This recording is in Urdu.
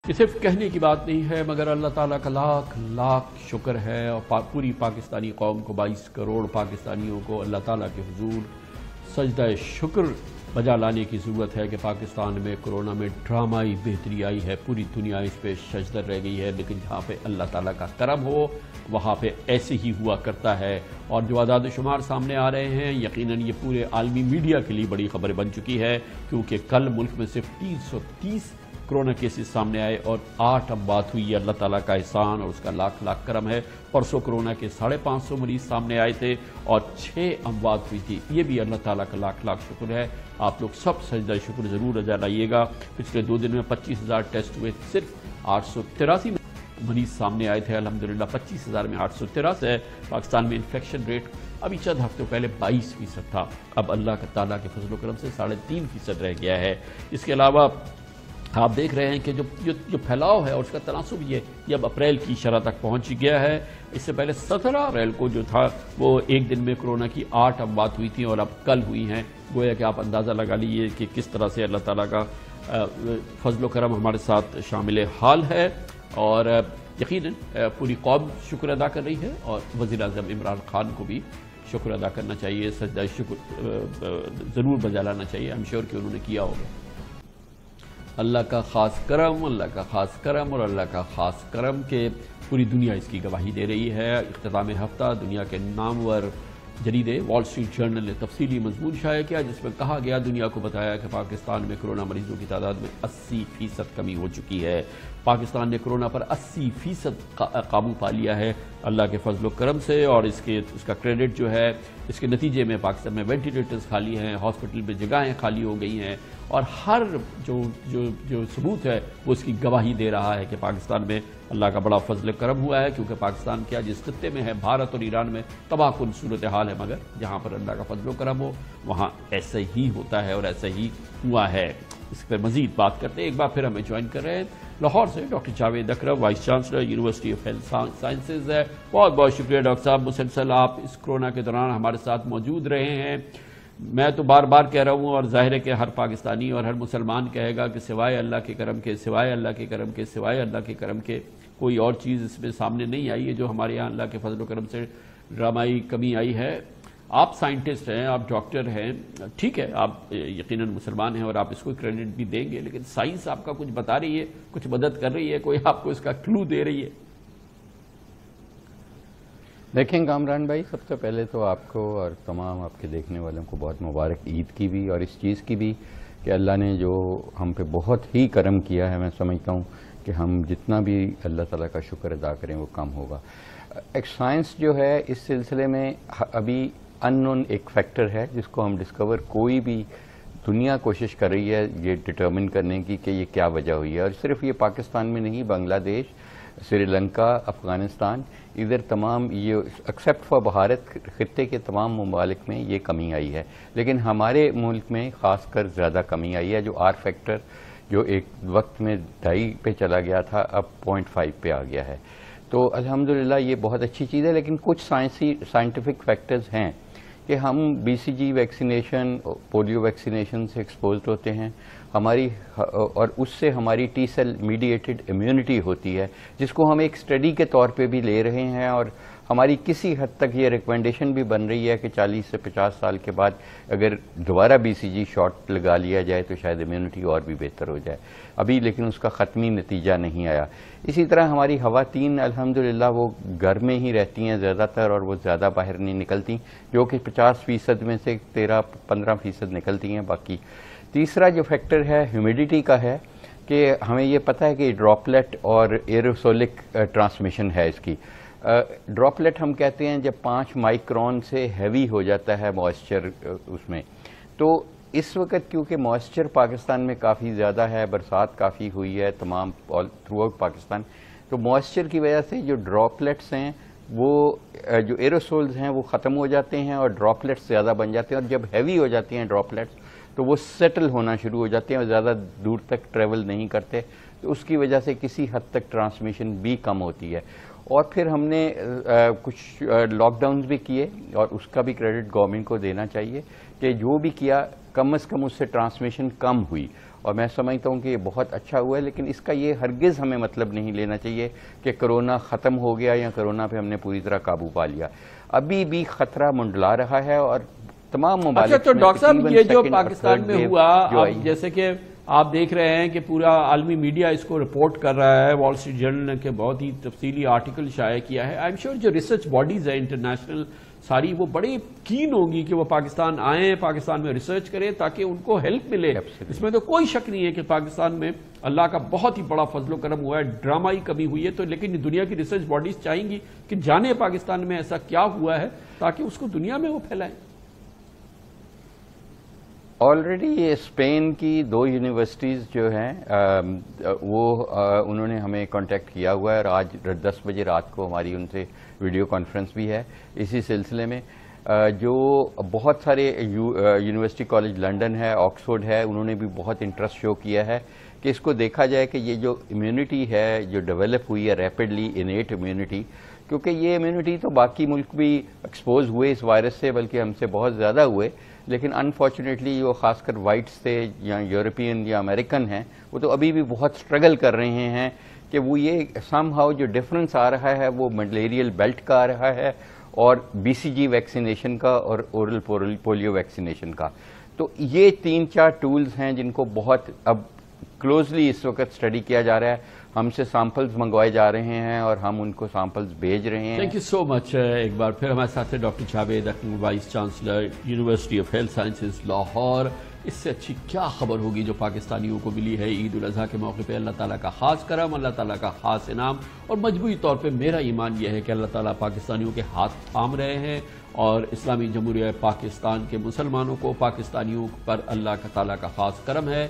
یہ صرف کہنے کی بات نہیں ہے مگر اللہ تعالیٰ کا لاکھ لاکھ شکر ہے، اور پوری پاکستانی قوم کو 22 کروڑ پاکستانیوں کو اللہ تعالیٰ کے حضور سجدہ شکر بجا لانے کی ضرورت ہے کہ پاکستان میں کرونا میں ڈرامائی بہتری آئی ہے۔ پوری دنیا اس پہ شجدر رہ گئی ہے، لیکن جہاں پہ اللہ تعالیٰ کا کرم ہو وہاں پہ ایسے ہی ہوا کرتا ہے۔ اور جو اعداد و شمار سامنے آ رہے ہیں یقیناً یہ پورے عالمی میڈیا کے لیے بڑی خبر بن چکی ہے، کیونکہ کل ملک میں صرف 330 کرونا کیسز سامنے آئے اور 8 اموات ہوئی ہے۔ اللہ تعالیٰ کا احسان اور اس کا لاکھ لاکھ کرم ہے۔ پرسوں کرونا کے 550 مریض سامنے آئے تھے اور 6 اموات ہوئی تھی، یہ بھی اللہ تعالیٰ کا لاکھ لاکھ شکر ہے۔ آپ لوگ سب سجدہ شکر ضرور ادا لائیے گا۔ پچھلے 2 دن میں 25,000 ٹیسٹ ہوئے، صرف 883 مریض سامنے آئے تھے۔ الحمدللہ 25,000 میں 883 ہے۔ پاکستان میں انفیکشن ریٹ ابھی چند ہفتوں پہلے 22% تھا، اب اللہ تعالیٰ کے فضل و کرم سے 3.5% رہ گیا ہے۔ اس کے علاوہ آپ دیکھ رہے ہیں کہ جو پھیلاؤ ہے اور اس کا تناسب یہ اب اپریل کی شرح تک پہنچ گیا ہے۔ اس سے پہلے 17 اپریل کو جو تھا وہ ایک دن میں کرونا کی 8 اموات ہوئی تھیں اور اب کل ہوئی ہیں۔ گویا کہ آپ اندازہ لگا لیجیے کہ کس طرح سے اللہ تعالیٰ کا فضل و کرم ہمارے ساتھ شامل حال ہے، اور یقیناً پوری قوم شکر ادا کر رہی ہے، اور وزیر اعظم عمران خان کو بھی شکر ادا کرنا چاہیے، سجدہ شکر ضرور بجا لانا چاہیے۔ I'm sure کہ انہوں نے کیا ہوگا۔ اللہ کا خاص کرم، اللہ کا خاص کرم اور اللہ کا خاص کرم کہ پوری دنیا اس کی گواہی دے رہی ہے۔ اختتام ہفتہ دنیا کے نامور جریدے وال اسٹریٹ جرنل نے تفصیلی مضمون شائع کیا، جس میں کہا گیا، دنیا کو بتایا کہ پاکستان میں کرونا مریضوں کی تعداد میں 80% کمی ہو چکی ہے۔ پاکستان نے کرونا پر 80% قابو پا لیا ہے اللہ کے فضل و کرم سے، اور اس کا کریڈٹ جو ہے اس کے نتیجے میں پاکستان میں وینٹیلیٹرز خالی ہیں، ہاسپٹل میں جگہیں خالی ہو گئی ہیں، اور ہر جو ثبوت ہے وہ اس کی گواہی دے رہا ہے کہ پاکستان میں اللہ کا بڑا فضل کرم ہوا ہے، کیونکہ پاکستان کیا جس خطے میں ہے، بھارت اور ایران میں تباہ کن صورتحال ہے، مگر جہاں پر اللہ کا فضل و کرم ہو وہاں ایسے ہی ہوتا ہے اور ایسے ہی ہوا ہے۔ اس پر مزید بات کرتے ہیں، ایک بار پھر ہمیں جوائن کر رہے ہیں لاہور سے doctor Javed Akram, voice chancellor university of health sciences ہے۔ بہت بہت شکریہ ڈاکٹر صاحب، مسلسل آپ اس کرونا کے دوران ہمارے ساتھ موجود رہے ہیں۔ میں تو بار بار کہہ رہا ہوں، اور ظاہر ہے کہ ہر پاکستانی اور ہر مسلمان کہے گا کہ سوائے اللہ کے کرم کے، سوائے اللہ کے کرم کے، سوائے اللہ کے کرم کے کوئی اور چیز اس میں سامنے نہیں آئی ہے جو ہمارے یہاں اللہ کے فضل و کرم سے ڈرامائی کمی آئی ہے۔ آپ سائنٹسٹ ہیں، آپ ڈاکٹر ہیں، ٹھیک ہے، آپ یقیناً مسلمان ہیں اور آپ اس کو کریڈٹ بھی دیں گے، لیکن سائنس آپ کا کچھ بتا رہی ہے، کچھ مدد کر رہی ہے، کوئی آپ کو اس کا کلو دے رہی ہے؟ دیکھیں کامران بھائی، سب سے پہلے تو آپ کو اور تمام آپ کے دیکھنے والوں کو بہت مبارک عید کی بھی، اور اس چیز کی بھی کہ اللہ نے جو ہم پہ بہت ہی کرم کیا ہے۔ میں سمجھتا ہوں کہ ہم جتنا بھی اللہ تعالیٰ کا شکر ادا کریں وہ کم ہوگا۔ ایک سائنس جو ہے اس سلسلے میں ابھی ان نون ایک فیکٹر ہے جس کو ہم ڈسکور، کوئی بھی دنیا کوشش کر رہی ہے یہ ڈٹرمن کرنے کی کہ یہ کیا وجہ ہوئی ہے، اور صرف یہ پاکستان میں نہیں، بنگلہ دیش، سری لنکا، افغانستان، ادھر تمام یہ ایکسیپٹ فار بھارت خطے کے تمام ممالک میں یہ کمی آئی ہے، لیکن ہمارے ملک میں خاص کر زیادہ کمی آئی ہے۔ جو آر فیکٹر جو ایک وقت میں 2.5 پہ چلا گیا تھا اب 0.5 پہ آ گیا ہے، تو الحمدللہ یہ بہت اچھی چیز ہے۔ لیکن کچھ سائنٹیفک فیکٹرز ہیں کہ ہم BCG ویکسینیشن، پولیو ویکسینیشن سے ایکسپوزڈ ہوتے ہیں، ہماری اور اس سے ہماری ٹی سیل میڈیٹڈ امیونٹی ہوتی ہے، جس کو ہم ایک اسٹڈی کے طور پہ بھی لے رہے ہیں، اور ہماری کسی حد تک یہ ریکمنڈیشن بھی بن رہی ہے کہ 40 سے 50 سال کے بعد اگر دوبارہ BCG شاٹ لگا لیا جائے تو شاید امیونٹی اور بھی بہتر ہو جائے ابھی، لیکن اس کا حتمی نتیجہ نہیں آیا۔ اسی طرح ہماری خواتین الحمدللہ وہ گھر میں ہی رہتی ہیں زیادہ تر، اور وہ زیادہ باہر نہیں نکلتی، جو کہ 50% میں سے 13-15% نکلتی ہیں باقی۔ تیسرا جو فیکٹر ہے ہیومیڈیٹی کا ہے کہ ہمیں یہ پتہ ہے کہ ڈراپلیٹ اور ایروسولک ٹرانسمیشن ہے اس کی۔ ڈراپلیٹ ہم کہتے ہیں جب 5 مائکرون سے ہیوی ہو جاتا ہے موئسچر اس میں، تو اس وقت کیونکہ موئسچر پاکستان میں کافی زیادہ ہے، برسات کافی ہوئی ہے تمام تھرو آؤٹ پاکستان، تو موئسچر کی وجہ سے جو ڈراپلیٹس ہیں وہ جو ایروسولز ہیں وہ ختم ہو جاتے ہیں اور ڈراپلیٹس زیادہ بن جاتے ہیں، اور جب ہیوی ہو جاتی ہیں ڈراپلیٹس تو وہ سیٹل ہونا شروع ہو جاتے ہیں اور زیادہ دور تک ٹریول نہیں کرتے، تو اس کی وجہ سے کسی حد تک ٹرانسمیشن بھی کم ہوتی ہے۔ اور پھر ہم نے کچھ لاک ڈاؤنز بھی کیے، اور اس کا بھی کریڈٹ گورنمنٹ کو دینا چاہیے کہ جو بھی کیا کم از کم اس سے ٹرانسمیشن کم ہوئی، اور میں سمجھتا ہوں کہ یہ بہت اچھا ہوا ہے، لیکن اس کا یہ ہرگز ہمیں مطلب نہیں لینا چاہیے کہ کرونا ختم ہو گیا یا کرونا پہ ہم نے پوری طرح قابو پا لیا. ابھی بھی خطرہ منڈلا رہا ہے اور تمام ممالک. اچھا، تو ڈاکٹر صاحب یہ جو پاکستان میں ہوا، اب جیسے کہ آپ دیکھ رہے ہیں کہ پورا عالمی میڈیا اس کو رپورٹ کر رہا ہے، وال اسٹریٹ جرنل نے کہ بہت ہی تفصیلی آرٹیکل شائع کیا ہے. آئی ایم شیور جو ریسرچ باڈیز ہیں انٹرنیشنل ساری، وہ بڑی کین ہوگی کہ وہ پاکستان آئیں، پاکستان میں ریسرچ کریں تاکہ ان کو ہیلپ ملے. اس میں تو کوئی شک نہیں ہے کہ پاکستان میں اللہ کا بہت ہی بڑا فضل و کرم ہوا ہے. ڈرامائی کمی ہوئی ہے تو، لیکن دنیا کی ریسرچ باڈیز چاہیں گی کہ جانے پاکستان میں ایسا کیا ہوا ہے تاکہ اس کو دنیا میں وہ پھیلائیں. آلریڈی یہ اسپین کی 2 یونیورسٹیز جو ہیں وہ انہوں نے ہمیں کانٹیکٹ کیا ہوا ہے، اور آج 10 بجے رات کو ہماری ان سے ویڈیو کانفرنس بھی ہے اسی سلسلے میں. جو بہت سارے یونیورسٹی کالج لنڈن ہے، آکسفورڈ ہے، انہوں نے بھی بہت انٹرسٹ شو کیا ہے کہ اس کو دیکھا جائے کہ یہ جو امیونٹی ہے جو ڈیولپ ہوئی ہے ریپڈلی، انیٹ امیونٹی، کیونکہ یہ امیونٹی تو باقی ملک بھی ایکسپوز ہوئے اس وائرس سے، بلکہ ہم سے بہت زیادہ ہوئے، لیکن انفارچونیٹلی وہ خاص کر وائٹس تھے یا یورپین یا امریکن ہیں، وہ تو ابھی بھی بہت سٹرگل کر رہے ہیں کہ وہ یہ سم ہاؤ جو ڈفرنس آ رہا ہے وہ ملیریل بیلٹ کا آ رہا ہے اور BCG ویکسینیشن کا اور اورل پولیو ویکسینیشن کا. تو یہ 3-4 ٹولز ہیں جن کو بہت اب کلوزلی اس وقت اسٹڈی کیا جا رہا ہے. ہم سے سیمپلز منگوائے جا رہے ہیں اور ہم ان کو سیمپلز بھیج رہے ہیں. Thank you so much. ایک بار پھر ہمارے ساتھ ہے doctor Javed Akhtar, vice chancellor university of health sciences Lahore. اس سے اچھی کیا خبر ہوگی جو پاکستانیوں کو ملی ہے عید الاضحیٰ کے موقع پہ. اللہ تعالیٰ کا خاص کرم، اللہ تعالیٰ کا خاص انعام، اور مجموعی طور پہ میرا ایمان یہ ہے کہ اللہ تعالیٰ پاکستانیوں کے ہاتھ تھام رہے ہیں، اور اسلامی جمہوریہ پاکستان کے مسلمانوں کو، پاکستانیوں پر اللہ تعالیٰ کا خاص کرم ہے.